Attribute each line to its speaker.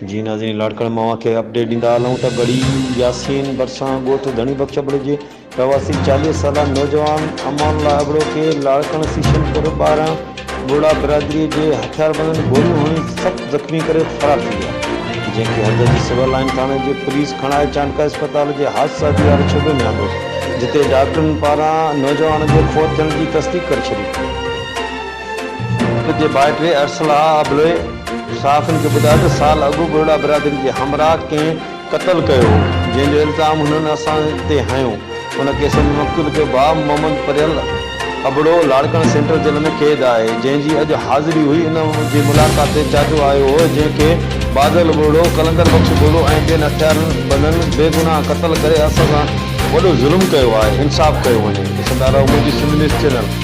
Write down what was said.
Speaker 1: जी नाज़रीन, लाड़कण मावा के अपडेट ॾींदा हलूं त गढ़ी यासीन बरसां ॻोठ धणी बख्शबड़े जे प्रवासी 40 साला नौजवान अमानुल्लाह अबड़ो के लाड़कण सीशनपुर 12 बोड़ा बिरादरी जे हथियारबंदनि गोलियूं हणी सख़्त ज़ख़्मी करे फरार थी विया, जंहिंखे हद जी सिविल लाइन थाणे जी पुलिस खणाए चांडका अस्पताल जे हादसा जी वारे शोबे में आंदो, जिते डॉक्टरनि पारां नौजवान जे फौत थियण जी तस्दीक करे छॾी। जे भाइटे अरसला अबड़े साफ़िन के ॿुधायो त साल अॻु बोड़ा बिरादरी जे हमराह कंहिं क़त्ल कयो, जंहिंजो इल्ज़ाम हुननि असां ते हयो। उन केस में मक़तूल जो भाउ मोहम्मद परियल अबड़ो लाड़कण सेंट्रल जेल में क़ैद आहे, जंहिंजी अॼु हाज़िरी हुई। इन जी मुलाक़ात ते चाचो आयो हो, जंहिंखे बादल बोड़ो, कलंदर बख्श बोड़ो ऐं ॿियनि हथियारबंदनि बेगुनाह क़त्ल करे असां सां वॾो ज़ुल्म कयो आहे। इंसाफ़ कयो वञे। ॾिसंदा रहो मुंहिंजी सिंध न्यूज़ चैनल।